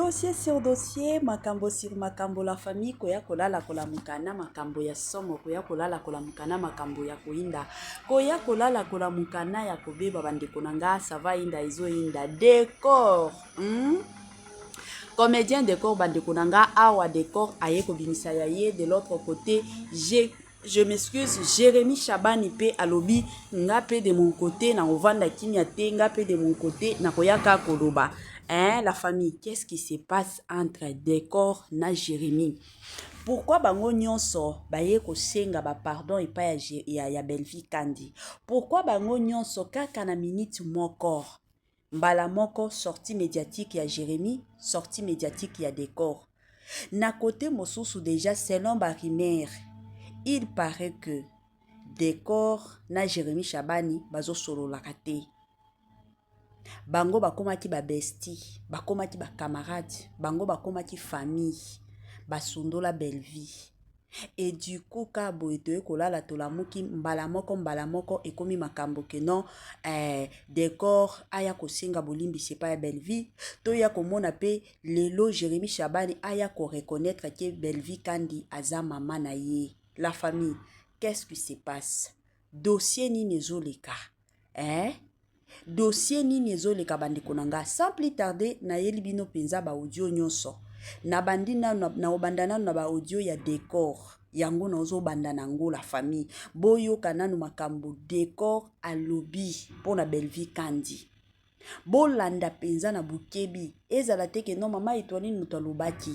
Dossier sur dossier, makambo sur makambo, la famille koya kolala kola mukana makambo ya somo, koya kolala kola mukana makambo ya koinda, koya kolala kola mukana ya kobeba bandeko nanga sava inda izo inda décor. Comédien décor bandeko nanga awa décor aye kobimisa ya ye. De l'autre côté, je m'excuse, Jérémy Chabani pe alobi nga pe de mon côté na ovanda kimia te, nga pe de mon côté na koyaka koloba. Hein, la famille, qu'est-ce qui se passe entre décor na Jérémy? Pourquoi bango nyonso baye ko senga ba pardon et pas ya Belvi Kandi? Pourquoi bango nyonso kaka na minute moko? Mbala moko sortie médiatique ya Jérémy, sortie médiatique ya décor. Na côté mosusu déjà selon Barimer, il paraît que décor na Jérémy Chabani bazo solo lakate. Bango bakomaki ba bestie, bakomaki ba camarade, bango bakomaki famille, basundola belle vie. Et du coup kabo etoye kolala tolamuki mbala moko ekomi makambo ke non décor aya kosenga bolimbi c'est pas belle vie. To ya komona pe lelo Jérémy Chabani aya ko reconnaître que belle vie Kandi aza mama na ye. La famille, qu'est-ce qui se passe? Dossier ni nezoleka. Dossier ni nezoleka bandeko nanga. Sans plus tarder na yeli bino penza ba audio nyonso. Na bandina na obandana na ba audio ya décor. Yango na ozo bandana ngo la famille. Boyo kananu makambo décor alobi pona Belvi Kandi. Bolanda penza na bukebi. Ezala teke no mama etwani mutu alobaki.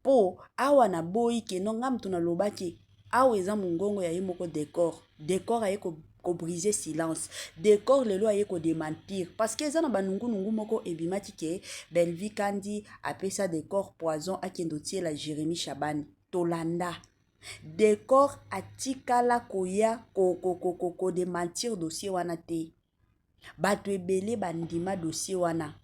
Po awa na boyi ke no nga mutu na lobaki. Awa eza mungongo ya yemoko décor. Décor aye ko briser silence. Décor lelo aye ko démentir. Parce que eza na banungu nungu moko ebimati ke Belvi Kandi apesa décor poison akendo tie la Jérémy Chabani. Tolanda. Décor atikala koya ko démentir dossier wana te. Bato ebele bandima dossier wana.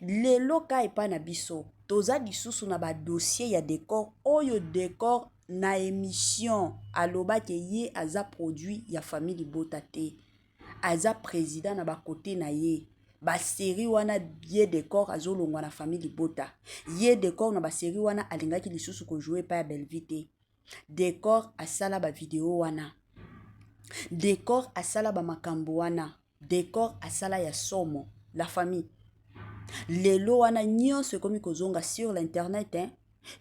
Lelo ka epa na biso. Toza lisusu na ba dossier ya décor. Oyo décor na émission aloba ke ye aza produit ya famille Bota te. Aza président na ba côté na ye. Ba série wana ye décor azolongwa na famille Bota. Ye décor na ba série wana alingaki lisusu ko jouer pa ya Belvite. Décor asala ba vidéo wana. Décor asala ba makambo wana. Décor asala ya somo. La famille. Lelo wana nyonso ekomi kozonga sur l'internet.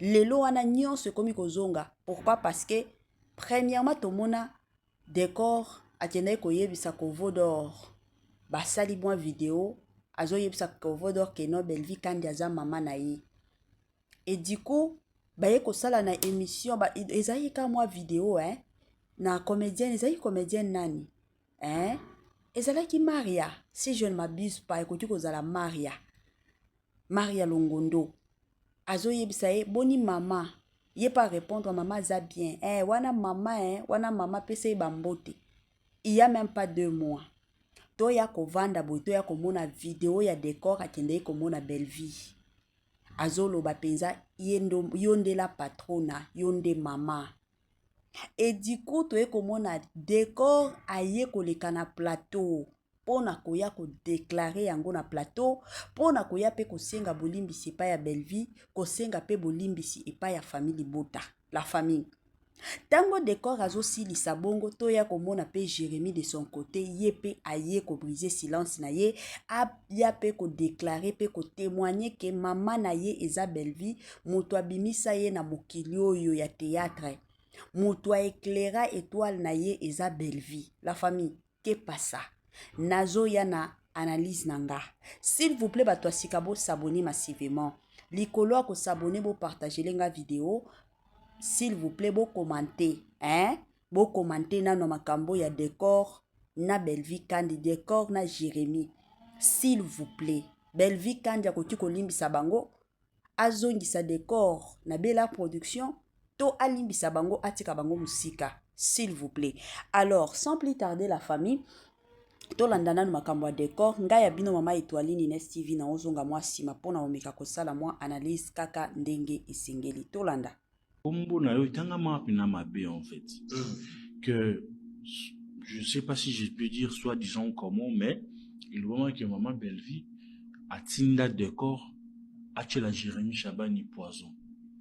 Lelo wana nyonso ekomi kozonga. Pourquoi? Parce que premièrement tomona décor akendai koyebisa Kovo d'or. Basali mwa vidéo azo yebisa Kovo d'or ke no Belvi Kandi aza mama na ye. Et du coup baye kosala na émission ezali ka mwa vidéo na comédienne ezali comédienne nani ezalaki Maria, si je ne m'abuse pas, ekoti kozala Maria Longondo. Azo yebisa ye boni mama, ye pas répondre maman za bien. Wana mama pese bambote. Il y a même pas 2 mois. To ya kovanda boy, to ya komona vidéo ya décor akende komona belle vie. Azo loba penza yonde la patrona, yonde mama. Et du coup to ye komona décor aye koleka na plateau. Pona koya ko déclarer yango na plateau, pona koya pe kosenga bolimbisi epa ya Belvi, kosenga pe bolimbisi epa ya famille Bota, la famille. Tango décor azo silisa bongo to ya komona pe Jérémy de son côté, ye pe aye ko briser silence na ye, ya pe ko déclarer pe ko témoigner que maman na ye eza Belvi, mutu abimisa ye na mokili oyo ya théâtre. Mutu éclaira étoile na ye eza Belvi, la famille. Que passa? Nazo yana analyse nanga. S'il vous plaît, bato asikabo s'abonner massivement. Likolo ko s'abonner, bo partager lenga vidéo. S'il vous plaît, bo commenter. Bo commenter na no makambo ya décor na Belvi Kandi, décor na Jérémy. S'il vous plaît. Belvi Kandi akoti kolimbisa bango. Azongisa décor na Bela Production. To alimbisa bango atika bango musika. S'il vous plaît. Alors, sans plus tarder la famille. Tolandana no makambo ya décor ngai ya bino mama Etoiline Ines TV na ozonga mwa sima pona omeka kosala mwa analyse kaka ndenge esengeli tolanda kombo na yo tanga mapina mabe en fait que je sais pas si je peux dire soit disons comment mais il voit que maman Belvi a tinda décor la Jérémy Chabani Poison.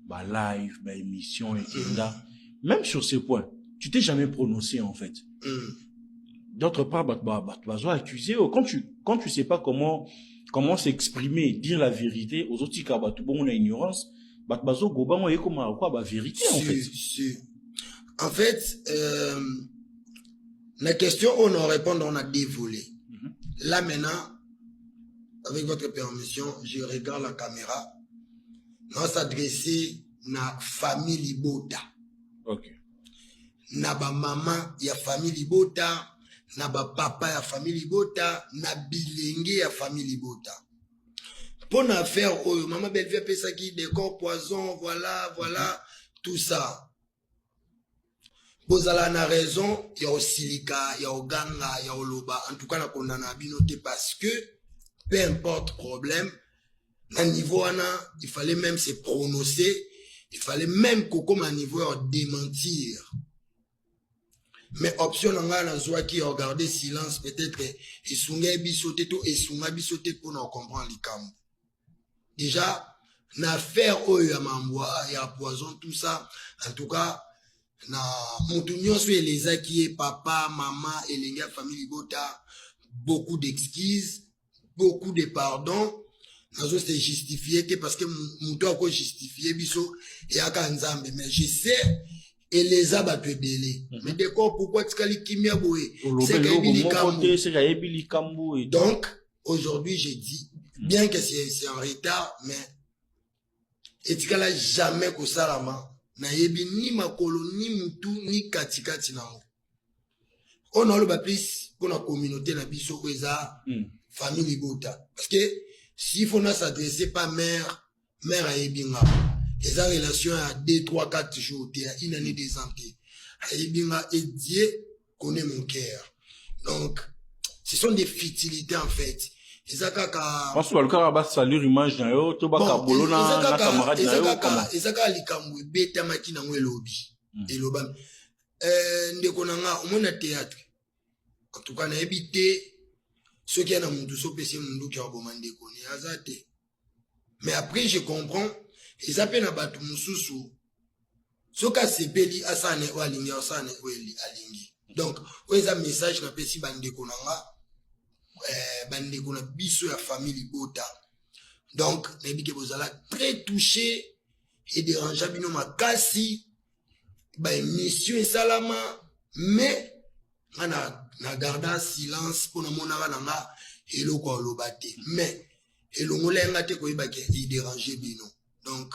Bah live, bah émission, et même sur ce point, tu t'es jamais prononcé en fait. D'autre part, bazo accusé. Quand tu sais pas comment s'exprimer, dire la vérité aux autres cas, tout bon on a ignorance. Bazo goba on est comme quoi bah vérité en fait. En fait, la question on en répond on a dévolé. Là maintenant, avec votre permission, je regarde la caméra. On s'adresser na famille Libota. Ok. Na ba maman ya famille Libota. Na ba papa ya famille Libota, na bilenge ya famille Libota. Pour na faire maman Bellevue pesa qui décor poison, voilà, tout ça. Bozala na raison, ya osilika, ya oganga, ya oloba, en tout cas na kondana binote parce que peu importe problème, à niveau ana, il fallait même se prononcer, il fallait même comme à niveau de démentir. Mais option nga na zwa qui regarder silence peut-être et sunga bisoté to et sunga bisoté pour nous comprendre l'ikam. Déjà na faire oyo ya mambwa ya poison tout ça en tout cas na mutu nyonso eleza qui est papa maman et les famille Bota beaucoup d'excuses beaucoup de pardon nazo se justifier que parce que mutu a ko justifier biso et aka nzambe mais je sais et les abattu belé. Mais d'accord, pourquoi tu as kimia boé? Donc, aujourd'hui, j'ai dit, bien que c'est en retard, mais, et tu n'as jamais que ça la main. Na yebi ni makolo, ni mutu, ni katikati na o. On a le plus pour la communauté, na biso, famille Libota. Parce que, s'il faut s'adresser pas mère à yebinga. Les relations à 2, 3, 4 jours, une année des années. Et Dieu connaît mon cœur. Donc, ce sont des futilités en fait. Parce que le cas va saluer l'image d'un yo, to baka bolona na camarade na yo comment. Ezaka likamwe beta makina ngwe lobby. Et lobam. Ndeko nanga omona théâtre. En tout cas na habité ceux qui na mundu so pese mundu ki abomande ko ni azate. Mais après je comprends ils appellent à batu mususu. Soka sepeli asane o alingi asane o alingi. Donc, o eza message na pesi bande konanga bande kona biso ya famille Bota. Donc, nebi ke bozala très touché et dérangé bino makasi ba émission et salama mais na garda silence pour na mona nga eloko lobate. Mais elongolenga te ko ibake il déranger bino. Donc,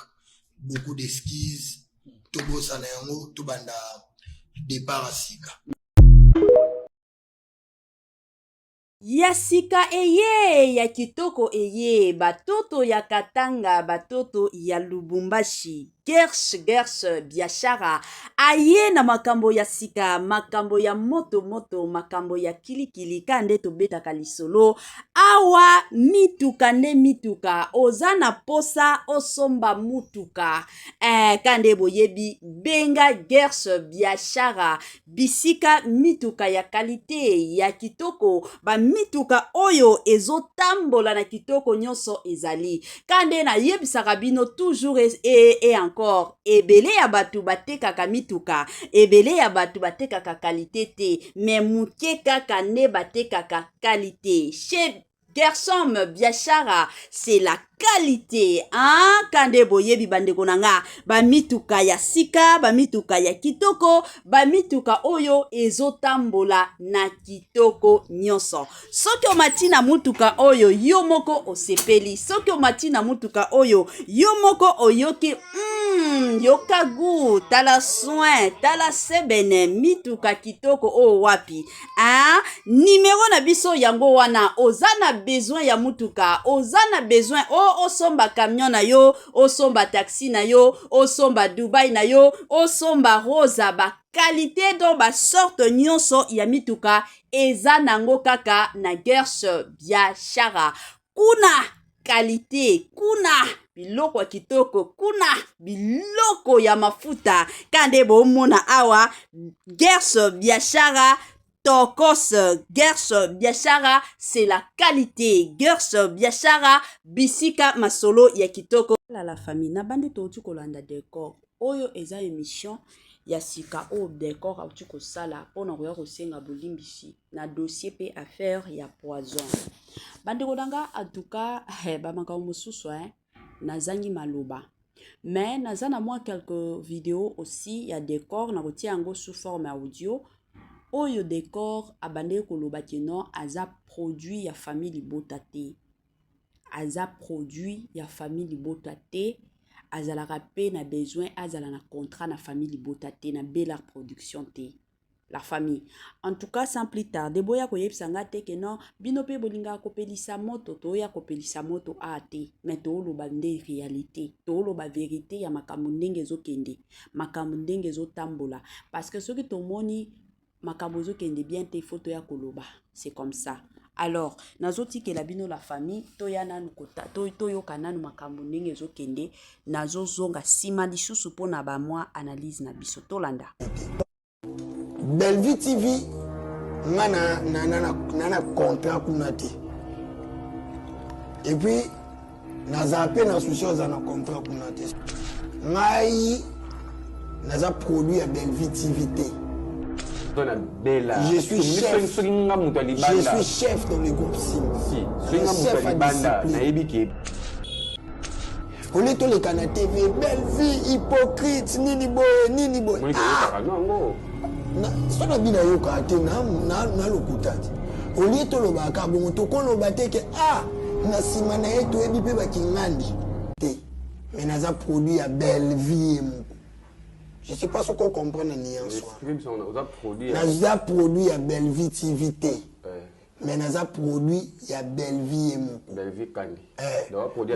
beaucoup d'excuses. Tobo Sanayango, Tobanda, départ à Sika. Ya sika eye, ya kitoko eye, batoto ya Katanga, batoto ya Lubumbashi. Gersh biashara aye na makambo ya sika, makambo ya moto makambo ya kilikili kande tobeta kalisolo awa mituka nde mituka ozana posa osomba mutuka kande boyebi benga Gersh biashara bisika mituka ya kalite ya kitoko ba mituka oyo ezotambola na kitoko nyonso ezali kande na yebisaka bino toujours et encore ebele ya batu batekaka mituka ebele ya batu batekaka kalite te mais muke kaka ne batekaka kalite chez Gershom biashara c'est la qualité kande boyebi bandeko nanga ba mituka ya sika ba mituka ya kitoko ba mituka oyo ezotambola na kitoko nyonso soki omati na mutuka oyo yo moko osepeli soki omati na mutuka oyo yo moko oyoki yoka gu tala soin tala sebene mituka kitoko o wapi numéro na biso yango wana ozana besoin ya mutuka ozana besoin osomba camion na yo osomba taxi na yo osomba Dubai na yo osomba rosa ba qualité do ba sorte nyonso ya mituka eza nango kaka na Gersh biashara kuna qualité kuna biloko kitoko kuna biloko ya mafuta kande bomona awa Gersh biashara kitokos. Gers biashara c'est la qualité. Gers biashara bisika masolo ya kitoko. La famille na bandi touti kolanda décor. Oyo eza émission ya sika o décor auti kosala pona koya kosenga bolimbisi na dossier pe affaire ya poison. Bandi kodanga en tout cas ba maka mosusu nazangi maloba. Mais nazana moi quelques vidéos aussi ya décor na kotia yango sous forme audio. Oyo décor abande koloba keno aza produit ya famille Libota te. Aza produit ya famille Libota te. Azala rapé na besoin azala na contrat na famille Libota te na Bella production te. La famille. En tout cas, sans plus tarder, boya ko yebsanga te ke non bino pe bolinga kopelisa moto to ya kopelisa moto ate mais to lo bande réalité to lo ba vérité ya makambo ndenge ezokende makambo ndenge ezotambola parce que soki tomoni makambo ezokende bien te photo ya koloba c'est comme ça. Alors nazoti ke la bino la famille to ya nanu kota to yo kananu makambo ndenge ezokende nazo zonga sima lisusu pona ba moi analyse na biso tolanda. Bellevue TV nga na contrat kuna te. Et puis naza pe na souciance na contrat kuna te. Ngai naza produit à Bellevue TV te. Je suis chef. Je suis chef dans le groupe Sim. On est tous les canaux TV, Bellevue, hypocrite, nini boy. Sona bina yoka ate na lokutati olie to lobaka bongo to ko lobate ke na sima na yeto ebi pe bakingandi te mais naza produit à Bellevue moko. Je sais pas ce qu'on comprend na nuance naza produit à Bellevue TV te mais naza produit ya Bellevue moko Bellevue kandi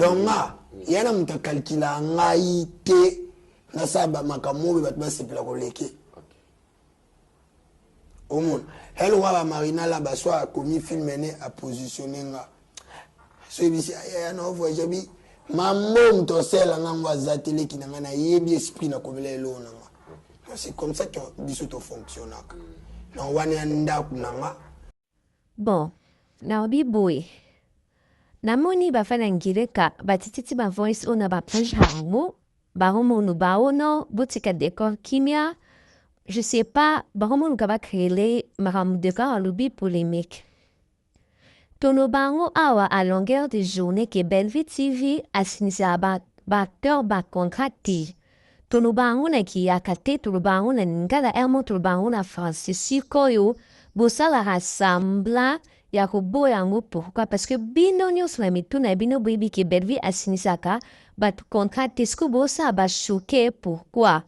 donc yana muta calcula ngai te na saba makamobe batba sepela koleke. Au monde. Elle va Marina là-bas, soit a commis film mené à positionner là. Celui-ci, non, vous voyez, ma mom to sel en va télé qui n'a pas yebi esprit na comme les lots. C'est comme ça que biso to fonctionne. Non, wani anda kunanga. Bon, na obi boy. Namoni ba fana ngireka batititi ba voice ona ba page hango, ba homo no ba ono, boutique décor kimia. Je sais pas, comment on va créer maram de cas à l'ubi polémique. Tono bango awa à longueur de journée que Bellevue TV a signé à acteur ba contracté. Tono bango na ki akate tono bango na ngala elmo tono bango na Francis Koyo bosa la rassembla ya ko yango pourquoi parce que binonyo sur mi tuna bino baby que Bellevue a signé ka ba contracté sku bosa ba choqué pourquoi.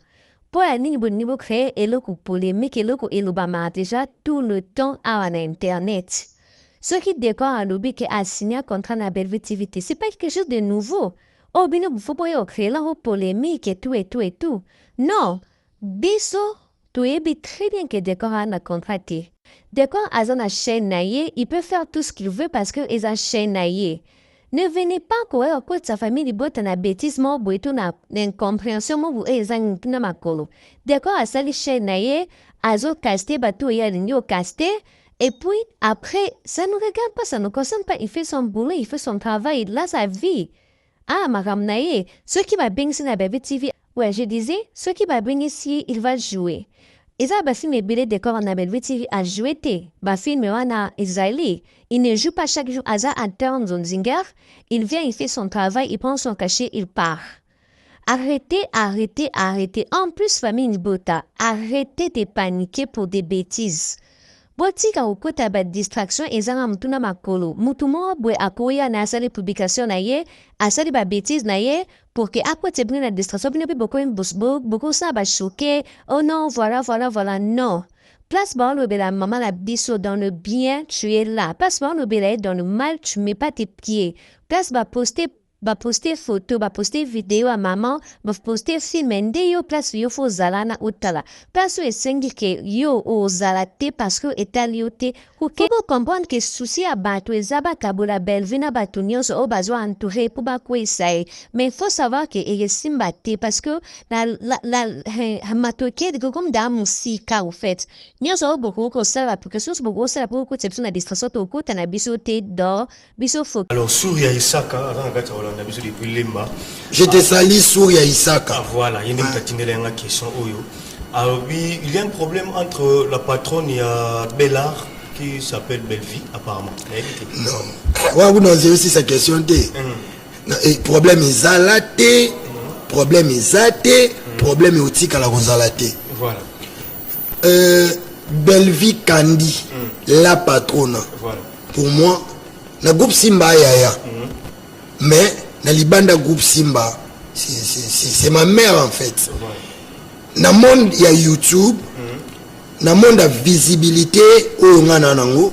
Pour un niveau créer et le coup polémique et le coup et l'Obama déjà tout le temps à Internet. Ce qui décore à l'objet qui a signé un contrat à Bellevue TV, c'est pas quelque chose de nouveau. Oh, bien, il faut pas créer la polémique et tout. Non. Biso, tu es très bien que décore a un contrat. Décore a une chaîne naïe, il peut faire tout ce qu'il veut parce que il a une chaîne naïe. Ne venez pas courir au côté de sa famille de botte na bêtise mo boito na incompréhension mo vous ezang na makolo. D'accord à sali chaîne naie azo casté bateau ya l'igno casté et puis après ça nous regarde pas ça nous concerne pas il fait son boulot il fait son travail là sa vie. Ah madame naie ce qui va bien sur la Bellevue TV ouais je disais ce qui va bien ici il va jouer. Eza ba film ebele décor na Bellevue TV a joué te. Ba film wana Israeli. Il ne joue pas chaque jour. Aza interne Zonzinger. Il vient, il fait son travail, il prend son cachet, il part. Arrêtez. En plus, famille Nibota, arrêtez de paniquer pour des bêtises. Botika ukota ba distraction ezanga mtuna makolo. Mutumo bwe akoya na asali publication na ye, asali ba bêtise na ye pour que après te prenne la distraction bino pe beaucoup ça ba choquer. Oh non, voilà, non. Place bon le bela maman la biso dans le bien, tu es là. Place bon le bela dans le mal, tu mets pas tes pieds. Place ba poster baposte photo, baposte video ya maman, baposte film nde yo place yo fo zala na otala. Place yo esengi ke yo ozala te parce que etali yo te. Faut comprendre que souci ya bato eza bakabola Belleville na bato nyonso o bazwa entouré pour bakwesa ye. Mais il faut savoir que eyesimba te parce que matoke de comme da musika au fait. Nyonso o boko kosala parce que source boko sala pour conception na distraction to kota na biso te do biso fo. Alors Souria Isaka avant ngata Hollande biso depuis Lemba. Je te salue Souria Isaka. Ah, voilà, il y a une question oyo. Alors il y a un problème entre la patronne et Bellard qui s'appelle Belleville apparemment. Non. Ouais, vous n'osez aussi sa question te. Problème est zalaté, problème est zaté, problème est otika la gonzalaté. Voilà. Belleville Kandi, la patronne. Voilà. Pour moi, na groupe Simba yaya. Mais na libanda groupe Simba, c'est ma mère en fait. Voilà. Na monde il y a YouTube, na monde a visibilité au ngana nango.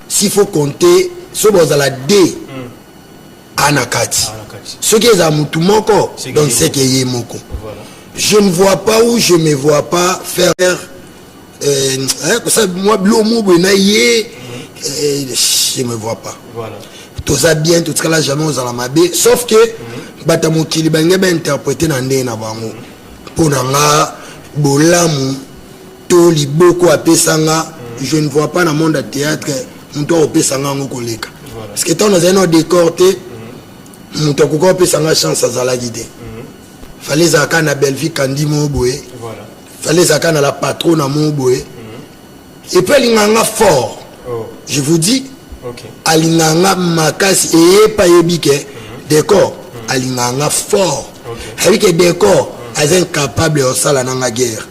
S'il faut compter, so bozala D anakati. Ce qui est à Moutoumoko, donc c'est qu'il y a Moko. Je ne vois pas où je me vois pas faire moi blomo benaye je me vois pas. Voilà. Tout ça bien, tout ça là jamais aux alamabé, sauf que batamo kili bange ba interpréter na ndé na bango. Ponanga bolamu to liboko apesanga, je ne vois pas dans le monde de théâtre mto opesanga ngoko leka. Parce que tant dans un décor té mto ko opesanga chance à la guider. Fallait zaka na Belleville Kandi Moboé. Voilà. Fallait zaka na la patronne à Moboé. Et puis l'inganga fort. Je vous dis, alinganga makasi et pas yebike décor. Alinganga fort. Avec les décors, ils sont incapables de faire la guerre.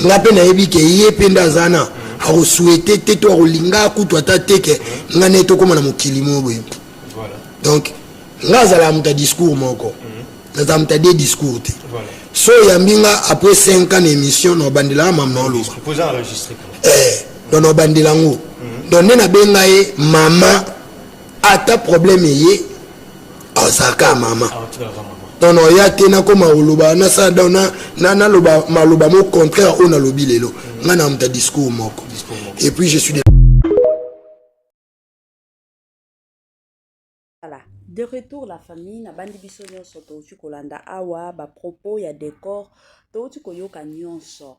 La peine à yebike yependa zana. A souhaité teto olinga kutu atateke ngane to comme na mukili Moboé. Voilà. Donc, là ça la muta discours moko. Nous avons des discours. Voilà. So yambinga après 5 ans d'émission no bandila maman lo. Vous enregistré. Dans no bandila ngo. Donc na benga e maman ata problème yé osaka maman. Donc no ya tena koma oloba na sa dona na loba maloba mo contraire on a lobi lelo. Ngana muta discours moko. Et puis je suis voilà. De retour la famille na bandi biso nyonso touti kolanda awa ba propos ya décor touti koyoka nyonso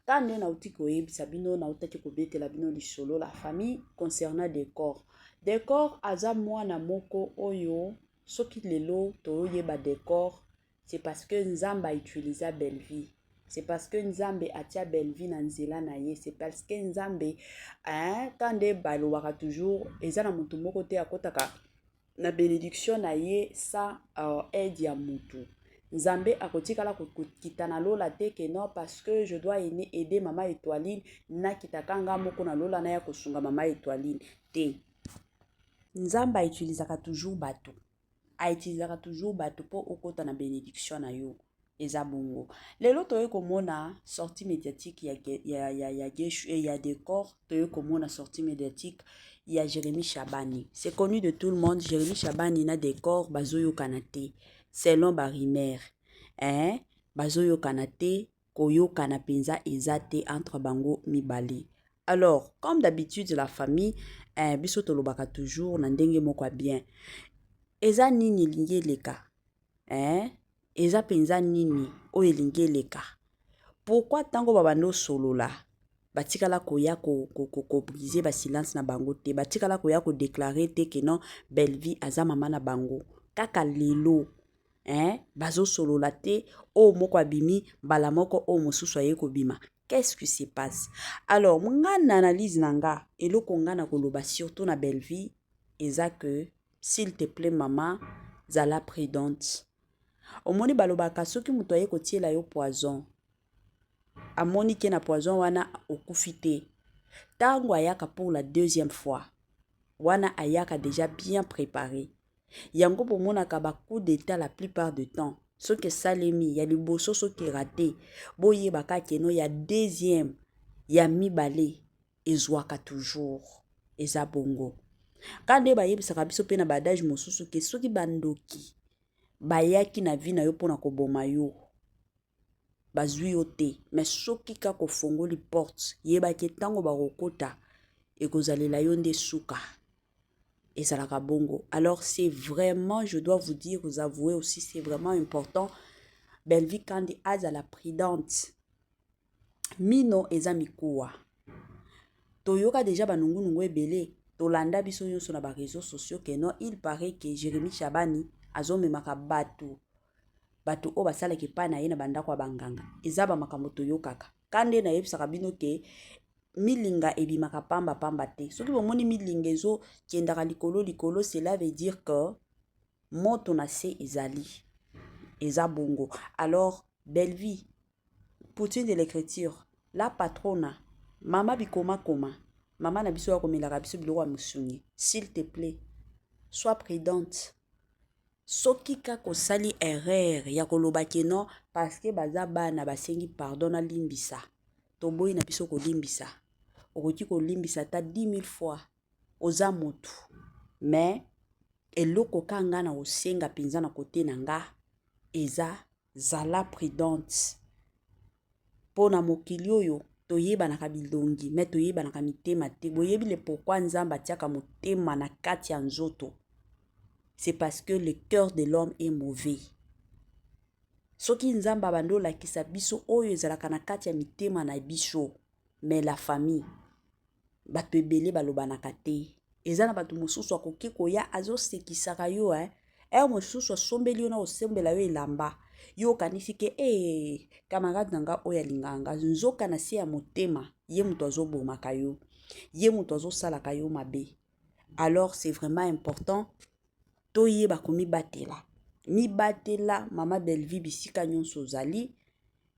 tande na uti koyebisa bino na utaki kobetela bino lisolo la famille concernant décor aza mwana moko oyo soki lelo toyeba décor c'est parce que nzamba utilisa Belleville, c'est parce que nzambe atia Belleville na nzela na ye, c'est parce que nzambe tande balobaka toujours eza na mutu moko te akotaka na bénédiction na ye sa aide ya mutu. Nzambe akotikala kokitana lola te que non parce que je dois aider mama Étoiline na kitakanga moko na lola na ya kosunga mama Étoiline te. Nzamba utilisaka toujours bato. A utilisaka toujours bato po okota na bénédiction na yo. Eza bongo. Lelo toye komona sortie médiatique ya décor, toye komona sortie médiatique il y a Jérémy Chabani. C'est connu de tout le monde. Jérémy Chabani na décor bazoyo kanate. Selon Barimer. Bazoyo kanate koyo kanapenza ezate entre bango mibale. Alors, comme d'habitude la famille, biso tolobaka toujours na ndenge moko bien. Eza nini linge leka? Eza penza nini o elinge leka? Pourquoi tango babano solola? Batikala koya ko briser ba silence na bango te, batikala koya ko déclarer te que non Belleville aza mama na bango kaka lelo bazo solola te o moko abimi bala moko o mosusu aye ko bima. Qu'est-ce qui se passe? Alors nga na analyse nanga eloko nga na koloba surtout na Belleville eza que s'il te plaît maman zala prudente. Omoni balobaka soki muto aye ko tiela yo poison amoni ke na poison wana okufi te. Tango ayaka pour la deuxième fois wana ayaka déjà bien préparé. Yango pomonaka ba coup d'état la plupart du temps. Ce que salemi ya liboso so ki raté. Boye baka keno ya deuxième ya mibale ezwaka toujours eza bongo. Kande bayebisaka biso pe na badage mosusu ke soki bandoki bayaki na vi na yo mpona koboma yo bazwi yo te, mais soki kaka ofongoli porte yebaki ntango bakokota ekozalela yo nde suka ezalaka bongo. Alors c'est vraiment, je dois vous dire, vous avouer aussi, c'est vraiment important. Belvi kandi azala prudente mino eza mikuwa toyoka deja banungunungu ebele tolanda biso nyonso na bareseau sociaux ke non, il paraît que Jérémie Chabani azomemaka bato oyo basalaki epai na ye na bandako ya banganga eza bamakambo toyokaka kande nayebisaka bino ke milinga ebimaka pamba te. Soki bomoni milinga ezokendaka likolo, cela veut dire que moto na se ezali eza bongo. Alors Belvi, poutine de l'écriture, la patrona mama bikoma mama na biso ya komelaka biso biloko ya mosungi, s'il te plaît sois prudente. Soki kaka osali erreur ya koloba ke non parce que baza bana basengi pardon na limbisa toboyi na biso kolimbisa okoki kolimbisa ta 10 000 fois oza motu, mais eloko kanga na osenga penza na kote na nga eza zala prudente pona mokili oyo toyebanaka bilongi mais toyebanaka mitema te. Boyebi le pourquoi nzambe atiaka motema na kati ya nzoto, c'est parce que le cœur de l'homme est mauvais. Soki nzambe abandi olakisa biso oyo ezalaka na kati ya mitema na biso, mais la famille bato ebele balobanaka te. Eza na bato mosusu akoki koya azosekisaka yo mosusu asombeli yo na osembela yo elamba yo kanisi ke camarade nanga oyo alinganga nzoka na se ya motema ye moto azobomaka yo, ye moto azosalaka yo mabe. Alors c'est vraiment important toyeba komibatela mibatela mama Belvi bisika nyonso ozali.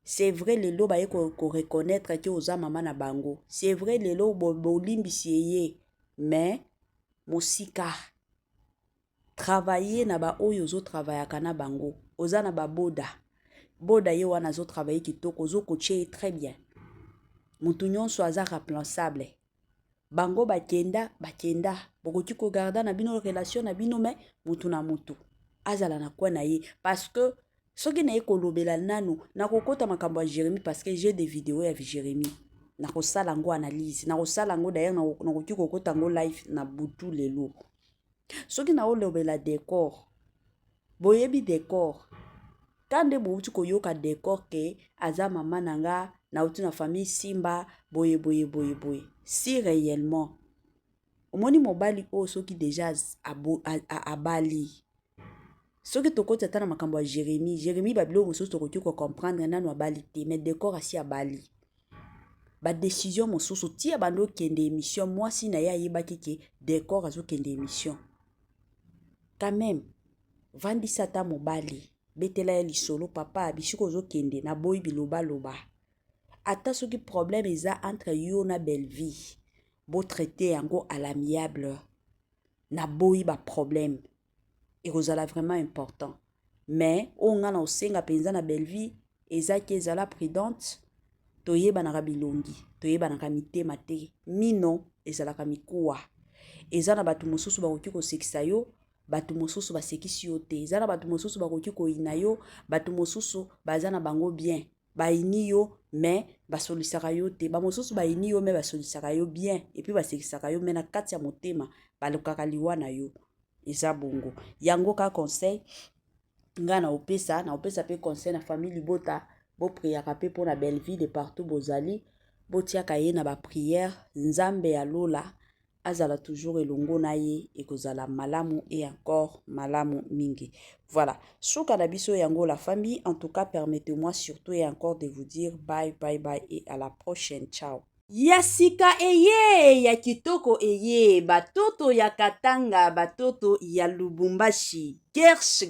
C'est vrai lelo baye ko reconnaître que oza mama na bango, c'est vrai lelo bolimbisi ye, mais mosika travailler na ba oyo zo travaillaka na bango oza na ba boda ye wana zo travailler kitoko zo coacher très bien, mutu nyonso aza remplaçable. Bango bakenda bokoki ko garda na bino relation na bino, mais mutu na mutu azala na kwa na ye. Parce que soki na ye kolobela nanu na kokota makambo ya Jérémie, parce que j'ai des vidéos ya Jérémie na kosala ngo analyse na kosala ngo d'ailleurs na koki kokota ngo live na butu lelo. Soki na olobela décor boyebi décor kande bouti koyoka décor ke aza mama nanga na uti na famille simba boye. Si réellement omoni mobali o soki déjà abali soki tokoti ata na makambo ya Jérémie babilo mosusu tokoki ko comprendre nanu abali te, mais décor asi abali ba décision mosusu tia bando kende émission mwasi na ya yebaki ke décor azo kende émission. Quand même vandisa ta mobali betela ya lisolo papa bisiko zo kende na boy biloba loba ata soki problème eza entre yo na Belvi bo traiter yango à l'amiable na boy ba problème ekozala vraiment important. Mais onga na osenga penza na Belvi ezaki ezala prudente toyebanaka bilongi toyebanaka mitema te mino ezalaka mikuwa eza na bato mosusu bakoki kosekisa yo bato mosusu basekisi yo te, eza na bato mosusu bakoki koyina yo bato mosusu baza na bango bien bayini yo mais basolisaka yo te, bamosusu bayini yo mais basolisaka yo bien et puis basekisaka yo mais na kati ya motema balukaka liwa na yo eza bongo. Yango ka conseil nga na opesa pe conseil na famille libota bo priaka pe pona Belvi de partout bozali botiaka ye na ba prière nzambe ya lola azala toujours elongo na ye ekozala malamu et encore malamu mingi. Voilà, suka na biso yango la famille. En tout cas, permettez-moi surtout et encore de vous dire bye et à la prochaine. Ciao. Yasika eye ya kitoko eye batoto ya Katanga batoto ya Lubumbashi. Gersh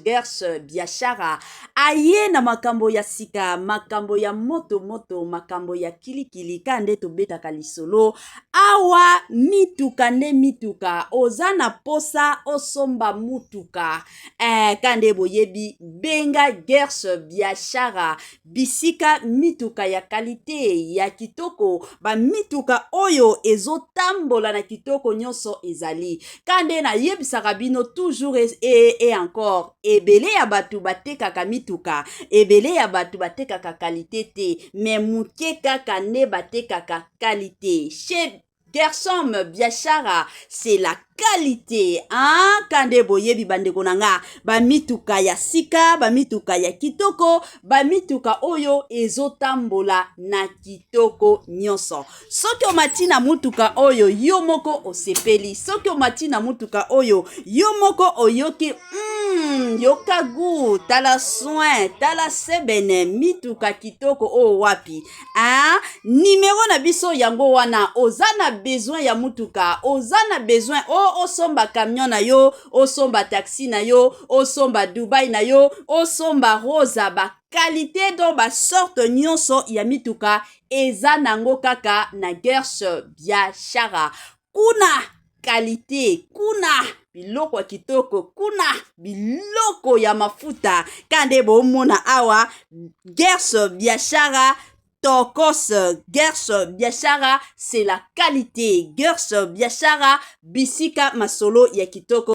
biashara aye na makambo ya sika, makambo ya moto makambo ya kilikili kande tobetaka lisolo awa mituka nde mituka oza na posa osomba mutuka kande boyebi benga Gersh biashara bisika mituka ya kalite ya kitoko ba mituka oyo ezotambola na kitoko nyonso ezali kande na yebisaka bino toujours et encore ebele ya batu batekaka mituka ebele ya batu batekaka kalite te mais muke kaka ne batekaka kalite chez Gershom biashara c'est la qualité kande boyebi bandeko nanga ba mituka ya sika ba mituka ya kitoko ba mituka oyo ezotambola na kitoko nyonso soki omati na mutuka oyo yo moko osepeli soki omati na mutuka oyo yo moko oyoki yoka gu tala soin tala sebene mituka kitoko o wapi numero na biso yango wana oza na besoin ya mutuka oza na besoin osomba camion na yo osomba taxi na yo osomba Dubai na yo osomba rosa ba qualité do ba sorte nyonso ya mituka eza nango kaka na Gersh biashara kuna qualité kuna biloko ya kitoko kuna biloko ya mafuta kande bomona awa Gersh biashara Tokos Gersh biashara c'est la qualité Gersh biashara bisika masolo ya kitoko